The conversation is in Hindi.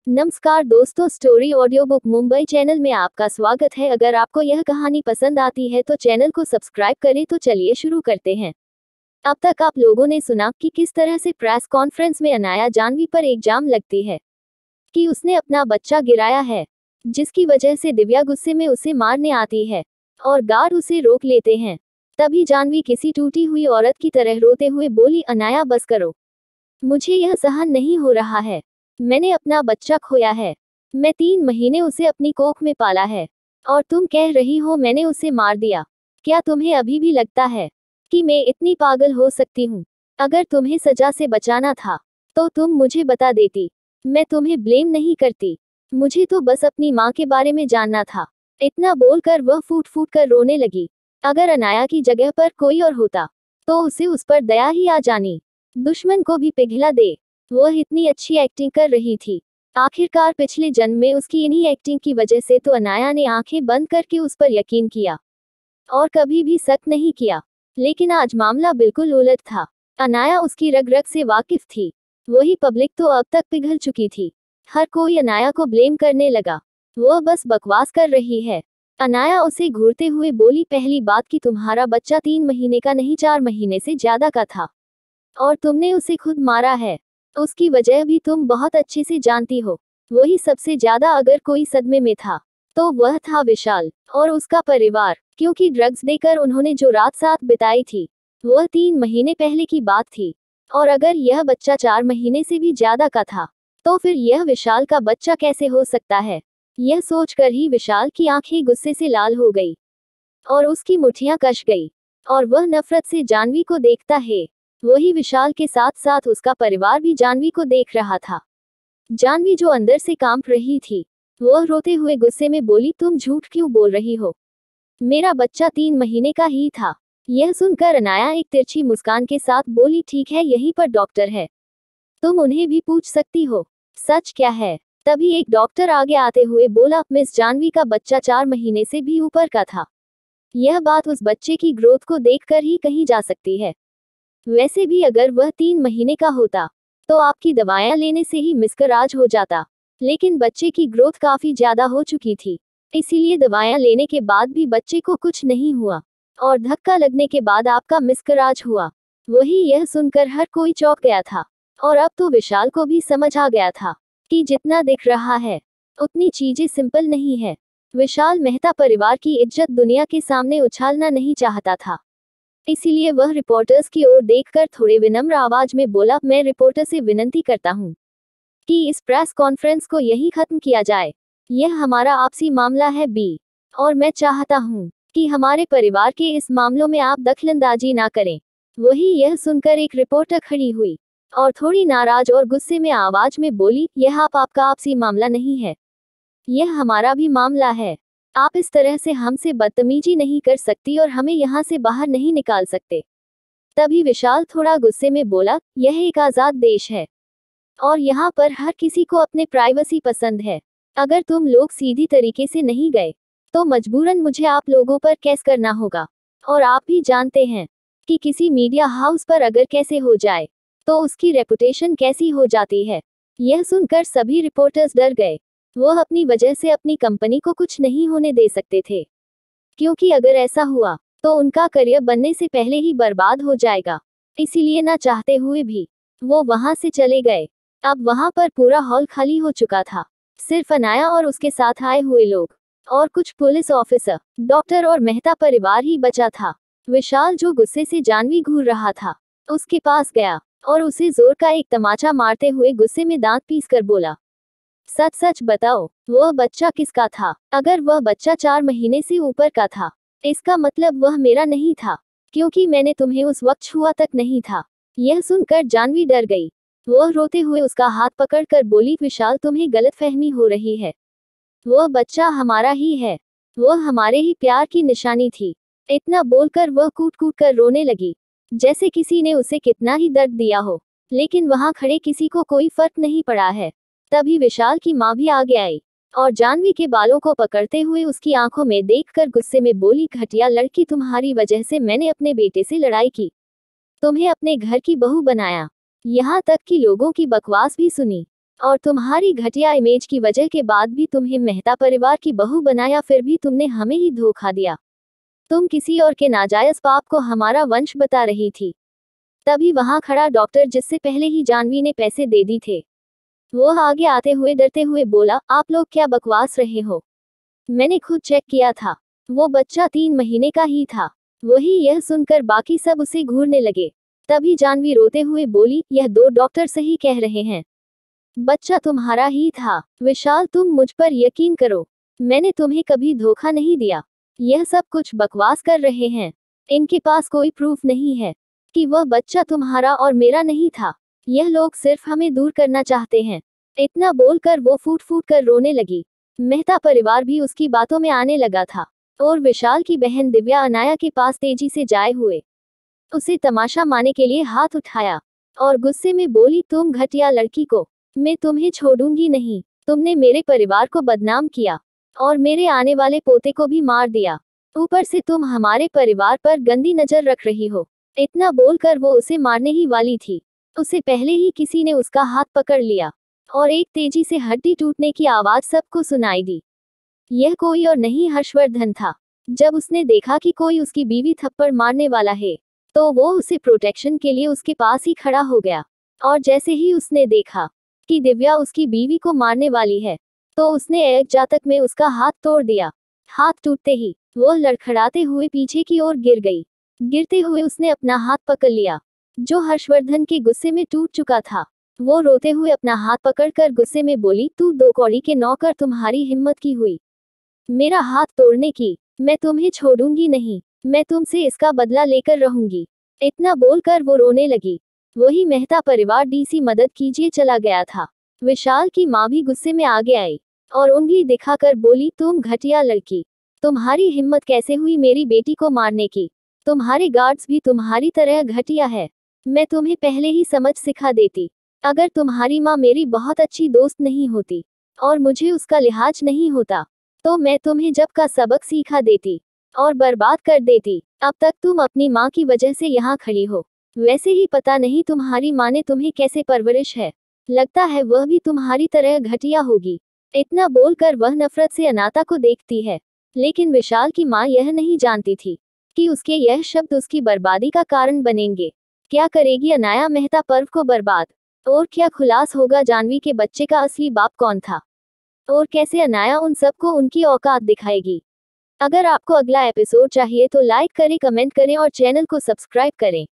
नमस्कार दोस्तों, story audio book Mumbai channel में आपका स्वागत है। अगर आपको यह कहानी पसंद आती है तो चैनल को सब्सक्राइब करें। तो चलिए शुरू करते हैं। अब तक आप लोगों ने सुना कि किस तरह से प्रेस कॉन्फ्रेंस में अनाया जाह्नवी पर इल्जाम लगती है कि उसने अपना बच्चा गिराया है, जिसकी वजह से दिव्या गुस्से में उसे मारने आती है और गार्ड उसे रोक लेते हैं। तभी जाह्नवी किसी टूटी हुई औरत की तरह रोते हुए बोली, अनाया बस करो, मुझे यह सहन नहीं हो रहा है। मैंने अपना बच्चा खोया है। मैं 3 महीने उसे अपनी कोख में पाला है और तुम कह रही हो मैंने उसे मार दिया। क्या तुम्हें अभी भी लगता है कि मैं इतनी पागल हो सकती हूँ? अगर तुम्हें सजा से बचाना था तो तुम मुझे बता देती। मैं तुम्हें ब्लेम नहीं करती, मुझे तो बस अपनी माँ के बारे में जानना था। इतना बोलकर वह फूट फूट कर रोने लगी। अगर अनाया की जगह पर कोई और होता तो उसे उस पर दया ही आ जानी, दुश्मन को भी पिघला दे। वह इतनी अच्छी एक्टिंग कर रही थी। आखिरकार पिछले जन्म में उसकी इन्हीं एक्टिंग की वजह से तो अनाया ने आंखें बंद करके उस पर यकीन किया और कभी भी शक नहीं किया। लेकिन आज मामला बिल्कुल उलट था। अनाया उसकी रग रग से वाकिफ थी। वही पब्लिक तो अब तक पिघल चुकी थी। हर कोई अनाया को ब्लेम करने लगा। वह बस बकवास कर रही है। अनाया उसे घूरते हुए बोली, पहली बात कि तुम्हारा बच्चा 3 महीने का नहीं 4 महीने से ज्यादा का था और तुमने उसे खुद मारा है। उसकी वजह भी तुम बहुत अच्छे से जानती हो। वही सबसे ज्यादा अगर कोई सदमे में था तो वह था विशाल और उसका परिवार, क्योंकि ड्रग्स देकर उन्होंने जो रात साथ बिताई थी वह 3 महीने पहले की बात थी। और अगर यह बच्चा 4 महीने से भी ज्यादा का था तो फिर यह विशाल का बच्चा कैसे हो सकता है? यह सोचकर ही विशाल की आंखें गुस्से से लाल हो गई और उसकी मुट्ठियां कस गई और वह नफरत से जाह्नवी को देखता है। वही विशाल के साथ साथ उसका परिवार भी जाह्नवी को देख रहा था। जाह्नवी जो अंदर से कांप रही थी, वह रोते हुए गुस्से में बोली, तुम झूठ क्यों बोल रही हो? मेरा बच्चा 3 महीने का ही था। यह सुनकर अनाया एक तिरछी मुस्कान के साथ बोली, ठीक है, यहीं पर डॉक्टर है, तुम उन्हें भी पूछ सकती हो। सच क्या है? तभी एक डॉक्टर आगे आते हुए बोला, मिस जाह्नवी का बच्चा 4 महीने से भी ऊपर का था। यह बात उस बच्चे की ग्रोथ को देखकर ही कही जा सकती है। वैसे भी अगर वह 3 महीने का होता तो आपकी दवाएं लेने से ही मिस्कराज हो जाता। लेकिन बच्चे की ग्रोथ काफी ज्यादा हो चुकी थी, इसीलिए दवाएं लेने के बाद भी बच्चे को कुछ नहीं हुआ और धक्का लगने के बाद आपका मिस्कराज हुआ। वही यह सुनकर हर कोई चौंक गया था और अब तो विशाल को भी समझ आ गया था कि जितना दिख रहा है उतनी चीजें सिंपल नहीं है। विशाल मेहता परिवार की इज्जत दुनिया के सामने उछालना नहीं चाहता था, इसीलिए वह रिपोर्टर्स की ओर देखकर थोड़े विनम्र आवाज में बोला, मैं रिपोर्टर से विनती करता हूं कि इस प्रेस कॉन्फ्रेंस को यहीं खत्म किया जाए। यह हमारा आपसी मामला है बी, और मैं चाहता हूं कि हमारे परिवार के इस मामलों में आप दखलंदाजी ना करें। वही यह सुनकर एक रिपोर्टर खड़ी हुई और थोड़ी नाराज और गुस्से में आवाज में बोली, यह आपका आपसी मामला नहीं है, यह हमारा भी मामला है। आप इस तरह से हमसे बदतमीजी नहीं कर सकती और हमें यहाँ से बाहर नहीं निकाल सकते। तभी विशाल थोड़ा गुस्से में बोला, यह एक आजाद देश है और यहाँ पर हर किसी को अपने प्राइवेसी पसंद है। अगर तुम लोग सीधी तरीके से नहीं गए तो मजबूरन मुझे आप लोगों पर केस करना होगा। और आप भी जानते हैं कि किसी मीडिया हाउस पर अगर कैसे हो जाए तो उसकी रेपुटेशन कैसी हो जाती है। यह सुनकर सभी रिपोर्टर्स डर गए। वह अपनी वजह से अपनी कंपनी को कुछ नहीं होने दे सकते थे, क्योंकि अगर ऐसा हुआ तो उनका करियर बनने से पहले ही बर्बाद हो जाएगा। इसीलिए ना चाहते हुए भी वो वहां से चले गए। अब वहां पर पूरा हॉल खाली हो चुका था। सिर्फ अनाया और उसके साथ आए हुए लोग और कुछ पुलिस ऑफिसर, डॉक्टर और मेहता परिवार ही बचा था। विशाल जो गुस्से से जाह्नवी घूर रहा था, उसके पास गया और उसे जोर का एक तमाचा मारते हुए गुस्से में दांत पीस कर बोला, सच सच बताओ, वह बच्चा किसका था? अगर वह बच्चा 4 महीने से ऊपर का था इसका मतलब वह मेरा नहीं था, क्योंकि मैंने तुम्हें उस वक्त छुआ तक नहीं था। यह सुनकर जाह्नवी डर गई। वह रोते हुए उसका हाथ पकड़कर बोली, विशाल तुम्हें गलतफहमी हो रही है, वह बच्चा हमारा ही है, वह हमारे ही प्यार की निशानी थी। इतना बोलकर वह कूट कूट कर रोने लगी, जैसे किसी ने उसे कितना ही दर्द दिया हो। लेकिन वहां खड़े किसी को कोई फर्क नहीं पड़ा है। तभी विशाल की माँ भी आगे आई और जाह्नवी के बालों को पकड़ते हुए उसकी आंखों में देखकर गुस्से में बोली, घटिया लड़की, तुम्हारी वजह से मैंने अपने बेटे से लड़ाई की, तुम्हें अपने घर की बहू बनाया, यहाँ तक कि लोगों की बकवास भी सुनी। और तुम्हारी घटिया इमेज की वजह के बाद भी तुम्हें मेहता परिवार की बहू बनाया, फिर भी तुमने हमें ही धोखा दिया। तुम किसी और के नाजायज पाप को हमारा वंश बता रही थी। तभी वहां खड़ा डॉक्टर, जिससे पहले ही जानवी ने पैसे दे दी थे, वो आगे आते हुए डरते हुए बोला, आप लोग क्या बकवास रहे हो? मैंने खुद चेक किया था, वो बच्चा 3 महीने का ही था। वही यह सुनकर बाकी सब उसे घूरने लगे। तभी जानवी रोते हुए बोली, यह 2 डॉक्टर सही कह रहे हैं, बच्चा तुम्हारा ही था। विशाल, तुम मुझ पर यकीन करो, मैंने तुम्हें कभी धोखा नहीं दिया। यह सब कुछ बकवास कर रहे हैं। इनके पास कोई प्रूफ नहीं है कि वह बच्चा तुम्हारा और मेरा नहीं था। यह लोग सिर्फ हमें दूर करना चाहते हैं। इतना बोलकर वो फूट फूट कर रोने लगी। मेहता परिवार भी उसकी बातों में आने लगा था और विशाल की बहन दिव्या अनाया के पास तेजी से जाए हुए उसे तमाशा मारने के लिए हाथ उठाया और गुस्से में बोली, तुम घटिया लड़की को मैं तुम्हें छोड़ूंगी नहीं। तुमने मेरे परिवार को बदनाम किया और मेरे आने वाले पोते को भी मार दिया। ऊपर से तुम हमारे परिवार पर गंदी नजर रख रही हो। इतना बोलकर वो उसे मारने ही वाली थी, उसे पहले ही किसी ने उसका हाथ पकड़ लिया और एक तेजी से हड्डी टूटने की आवाज सबको सुनाई दी। यह कोई और नहीं हर्षवर्धन था। जब उसने देखा कि कोई उसकी बीवी थप्पड़ मारने वाला है, तो वो उसे प्रोटेक्शन के लिए उसके पास ही खड़ा हो गया। और जैसे ही उसने देखा कि दिव्या उसकी बीवी को मारने वाली है, तो उसने एक जातक में उसका हाथ तोड़ दिया। हाथ टूटते ही वो लड़खड़ाते हुए पीछे की ओर गिर गई। गिरते हुए उसने अपना हाथ पकड़ लिया, जो हर्षवर्धन के गुस्से में टूट चुका था। वो रोते हुए अपना हाथ पकड़कर गुस्से में बोली, तू 2 कौड़ी के नौकर, तुम्हारी हिम्मत की हुई मेरा हाथ तोड़ने की? मैं तुम्हें छोड़ूंगी नहीं, मैं तुमसे इसका बदला लेकर रहूंगी। इतना बोलकर वो रोने लगी। वही मेहता परिवार डीसी मदद कीजिए चला गया था। विशाल की माँ भी गुस्से में आगे आई और उंगली दिखाकर बोली, तुम घटिया लड़की, तुम्हारी हिम्मत कैसे हुई मेरी बेटी को मारने की? तुम्हारे गार्ड्स भी तुम्हारी तरह घटिया है। मैं तुम्हें पहले ही समझ सिखा देती। अगर तुम्हारी माँ मेरी बहुत अच्छी दोस्त नहीं होती और मुझे उसका लिहाज नहीं होता, तो मैं तुम्हें जब का सबक सिखा देती और बर्बाद कर देती। अब तक तुम अपनी माँ की वजह से यहाँ खड़ी हो। वैसे ही पता नहीं तुम्हारी माँ ने तुम्हें कैसे परवरिश है, लगता है वह भी तुम्हारी तरह घटिया होगी। इतना बोलकर वह नफरत से अनाता को देखती है। लेकिन विशाल की माँ यह नहीं जानती थी कि उसके यह शब्द उसकी बर्बादी का कारण बनेंगे। क्या करेगी अनाया मेहता पर्व को बर्बाद? और क्या खुलास होगा जानवी के बच्चे का असली बाप कौन था? और कैसे अनाया उन सबको उनकी औकात दिखाएगी? अगर आपको अगला एपिसोड चाहिए तो लाइक करें, कमेंट करें और चैनल को सब्सक्राइब करें।